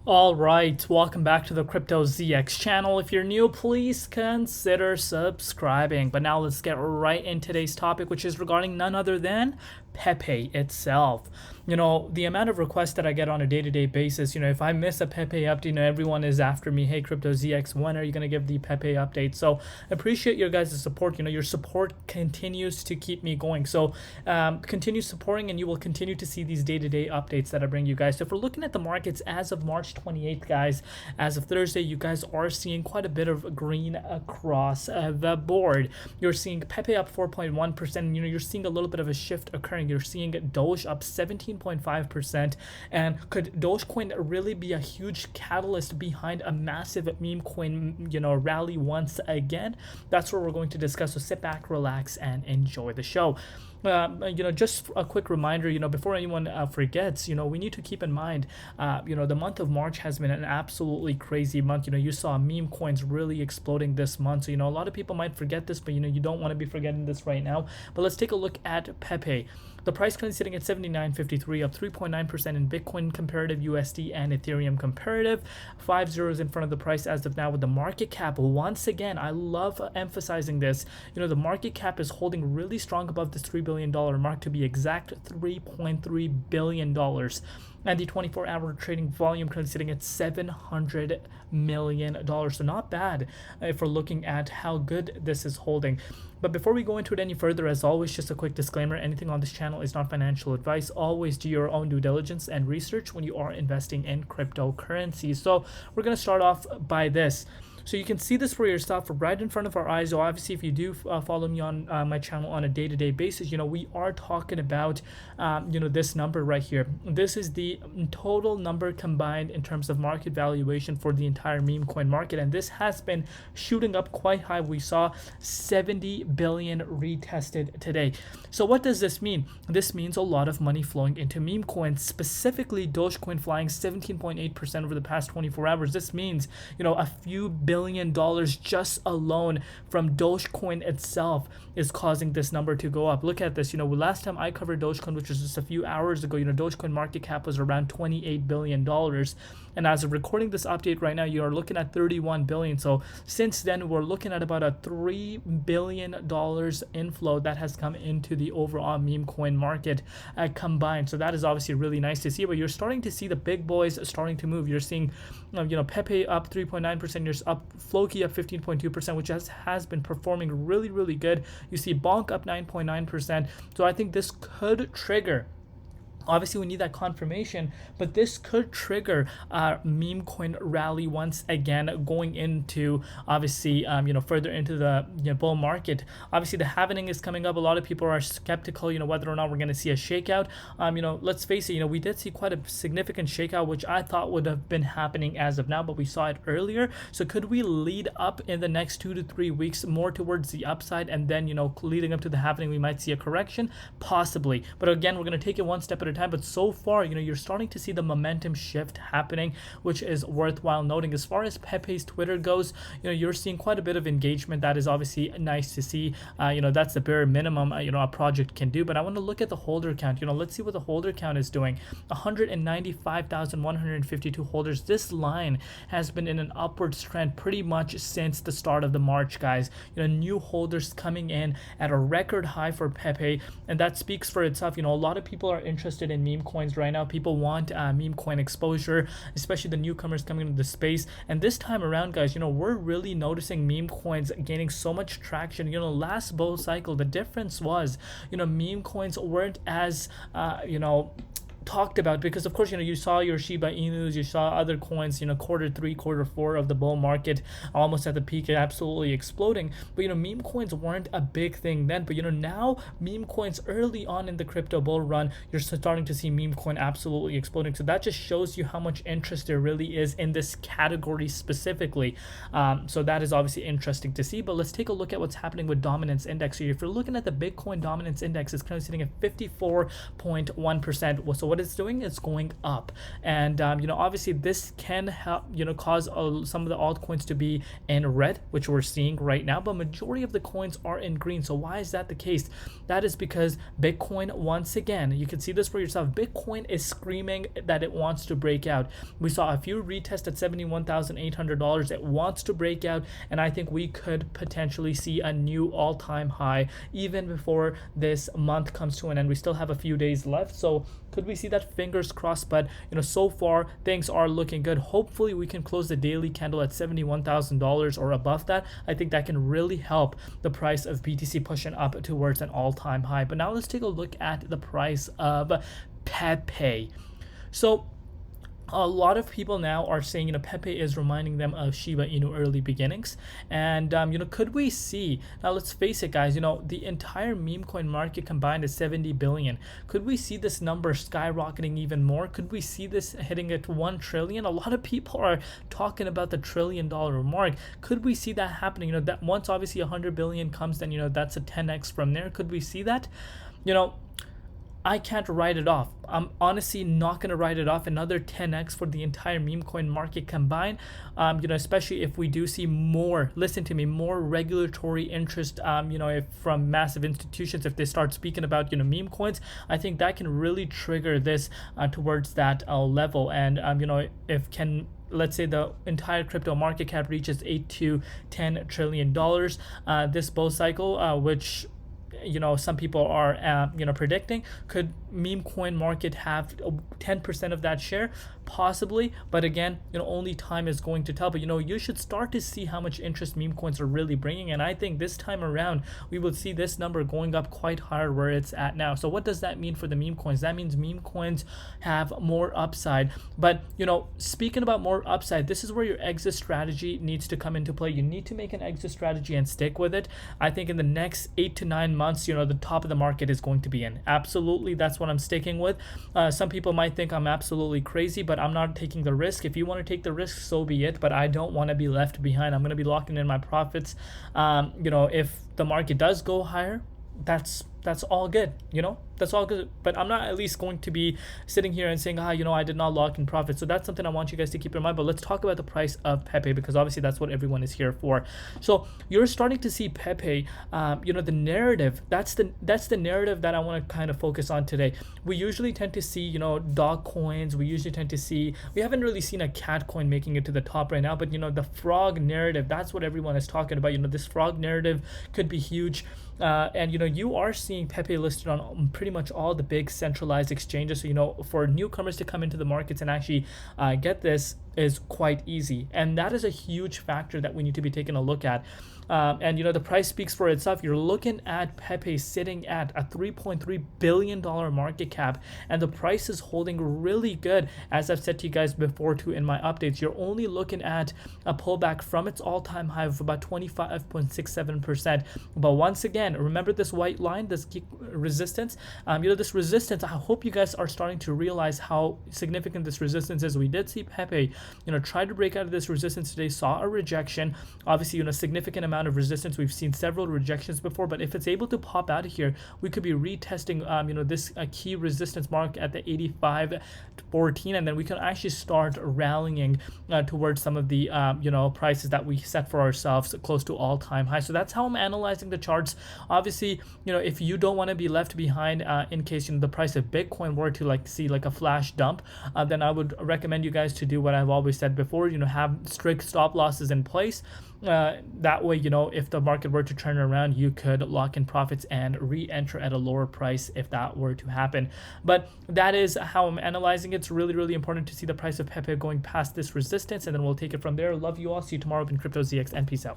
All right, welcome back to the Crypto ZX channel. If you're new, please consider subscribing. But now let's get right in today's topic, which is regarding none other than Pepe itself. The amount of requests that I get on a day-to-day basis, if I miss a Pepe update, everyone is after me, hey, Crypto ZX, when are you going to give the Pepe update? So I appreciate your guys' support. Your support continues to keep me going. So continue supporting and you will continue to see these day-to-day updates that I bring you guys. So if we're looking at the markets as of March 28th, guys, as of Thursday, you guys are seeing quite a bit of green across the board. You're seeing Pepe up 4.1%. You're seeing a little bit of a shift occurring. You're seeing Doge up 17.5%. And could Dogecoin really be a huge catalyst behind a massive meme coin, rally once again? That's what we're going to discuss. So sit back, relax, and enjoy the show. Just a quick reminder, before anyone forgets, we need to keep in mind, the month of March has been an absolutely crazy month. You saw meme coins really exploding this month. So, a lot of people might forget this, but, you don't want to be forgetting this right now. But let's take a look at Pepe. The price currently sitting at 79.53, up 3.9% in Bitcoin comparative, USD, and Ethereum comparative. 5 zeros in front of the price as of now, with the market cap. Once again, I love emphasizing this. The market cap is holding really strong above this $3 billion mark, to be exact, $3.3 billion. And the 24-hour trading volume currently sitting at $700 million. So not bad if we're looking at how good this is holding. But before we go into it any further, as always, just a quick disclaimer: anything on this channel is not financial advice. Always do your own due diligence and research when you are investing in cryptocurrencies. So we're going to start off by this. So you can see this for yourself right in front of our eyes. So obviously, if you do follow me on my channel on a day-to-day basis, we are talking about, this number right here. This is the total number combined in terms of market valuation for the entire meme coin market. And this has been shooting up quite high. We saw 70 billion retested today. So what does this mean? This means a lot of money flowing into meme coins, specifically Dogecoin flying 17.8% over the past 24 hours. This means, a few billion dollars just alone from Dogecoin itself is causing this number to go up. Look at this. Last time I covered Dogecoin, which was just a few hours ago, Dogecoin market cap was around $28 billion. And as of recording this update right now, you are looking at 31 billion. So since then, we're looking at about a $3 billion inflow that has come into the overall meme coin market combined. So that is obviously really nice to see. But you're starting to see the big boys starting to move. You're seeing, Pepe up 3.9%. You're up Floki up 15.2%, which has been performing really, really good. You see Bonk up 9.9%. So I think this could trigger. Obviously, we need that confirmation, but this could trigger a meme coin rally once again, going into, obviously, further into the bull market. Obviously, the halving is coming up. A lot of people are skeptical, whether or not we're going to see a shakeout. Let's face it, we did see quite a significant shakeout, which I thought would have been happening as of now, but we saw it earlier. So could we lead up in the next 2 to 3 weeks more towards the upside, and then, leading up to the halving, we might see a correction? Possibly. But again, we're going to take it one step at a time. But so far, you're starting to see the momentum shift happening, which is worthwhile noting. As far as Pepe's Twitter goes, you're seeing quite a bit of engagement. That is obviously nice to see. That's the bare minimum a project can do. But I want to look at the holder count. Let's see what the holder count is doing. 195,152 holders. This line has been in an upward trend pretty much since the start of the March, guys. New holders coming in at a record high for Pepe, and that speaks for itself. A lot of people are interested in meme coins right now. People want meme coin exposure, especially the newcomers coming into the space. And this time around, guys, we're really noticing meme coins gaining so much traction. Last bull cycle, the difference was, meme coins weren't as, talked about, because of course you saw your Shiba Inus, you saw other coins, Q3, Q4 of the bull market almost at the peak, absolutely exploding. But meme coins weren't a big thing then. But now meme coins early on in the crypto bull run, you're starting to see meme coin absolutely exploding. So that just shows you how much interest there really is in this category specifically. So that is obviously interesting to see. But let's take a look at what's happening with dominance index. So if you're looking at the Bitcoin dominance index, it's currently sitting at 54.1%. So what it's doing is going up. And obviously this can help cause some of the altcoins to be in red, which we're seeing right now, but majority of the coins are in green. So why is that the case? That is because Bitcoin, once again, you can see this for yourself, Bitcoin is screaming that it wants to break out. We saw a few retests at $71,800. It wants to break out, and I think we could potentially see a new all-time high even before this month comes to an end. We still have a few days left, so could we see that? Fingers crossed. But so far things are looking good. Hopefully we can close the daily candle at $71,000 or above that. I think that can really help the price of BTC pushing up towards an all-time high. But now let's take a look at the price of Pepe. So a lot of people now are saying, Pepe is reminding them of Shiba Inu early beginnings. And, could we see, now let's face it, guys, the entire meme coin market combined is 70 billion. Could we see this number skyrocketing even more? Could we see this hitting at 1 trillion? A lot of people are talking about the $1 trillion mark. Could we see that happening? That once obviously 100 billion comes, then, that's a 10x from there. Could we see that? I can't write it off. I'm honestly not going to write it off. Another 10x for the entire meme coin market combined, especially if we do see more, listen to me, more regulatory interest, if from massive institutions, if they start speaking about, meme coins, I think that can really trigger this towards that level. And, let's say the entire crypto market cap reaches $8 to $10 trillion this bull cycle, which some people are predicting. Could meme coin market have 10% of that share? Possibly, but again, only time is going to tell. But you should start to see how much interest meme coins are really bringing, and I think this time around we will see this number going up quite higher where it's at now. So what does that mean for the meme coins? That means meme coins have more upside. But speaking about more upside, this is where your exit strategy needs to come into play. You need to make an exit strategy and stick with it. I think in the next 8 to 9 months, the top of the market is going to be in. Absolutely, that's what I'm sticking with. Some people might think I'm absolutely crazy, but I'm not taking the risk. If you want to take the risk, so be it, but I don't want to be left behind. I'm going to be locking in my profits. If the market does go higher, that's all good, that's all good. But I'm not at least going to be sitting here and saying, I did not lock in profit. So that's something I want you guys to keep in mind. But let's talk about the price of Pepe, because obviously that's what everyone is here for. So you're starting to see Pepe, the narrative, that's the narrative that I want to kind of focus on today. We usually tend to see, dog coins. We haven't really seen a cat coin making it to the top right now, but the frog narrative, that's what everyone is talking about. This frog narrative could be huge. And you are seeing Pepe listed on pretty much all the big centralized exchanges. So for newcomers to come into the markets and actually get this is quite easy, and that is a huge factor that we need to be taking a look at. And the price speaks for itself. You're looking at Pepe sitting at a $3.3 billion market cap, and the price is holding really good. As I've said to you guys before too in my updates, you're only looking at a pullback from its all-time high of about 25.67%. But once again, remember this white line, this resistance, this resistance, I hope you guys are starting to realize how significant this resistance is. We did see Pepe try to break out of this resistance today, saw a rejection, obviously significant amount of resistance. We've seen several rejections before, but if it's able to pop out of here, we could be retesting this key resistance mark at the 85.14, and then we can actually start rallying towards some of the prices that we set for ourselves close to all-time high. So that's how I'm analyzing the charts. Obviously, if you don't want to be left behind in case the price of Bitcoin were to see a flash dump, then I would recommend you guys to do what I've always said before, have strict stop losses in place. That way, if the market were to turn around, you could lock in profits and re-enter at a lower price if that were to happen. But that is how I'm analyzing it. It's really, really important to see the price of Pepe going past this resistance, and then we'll take it from there. Love you all. See you tomorrow in Crypto ZX, and peace out.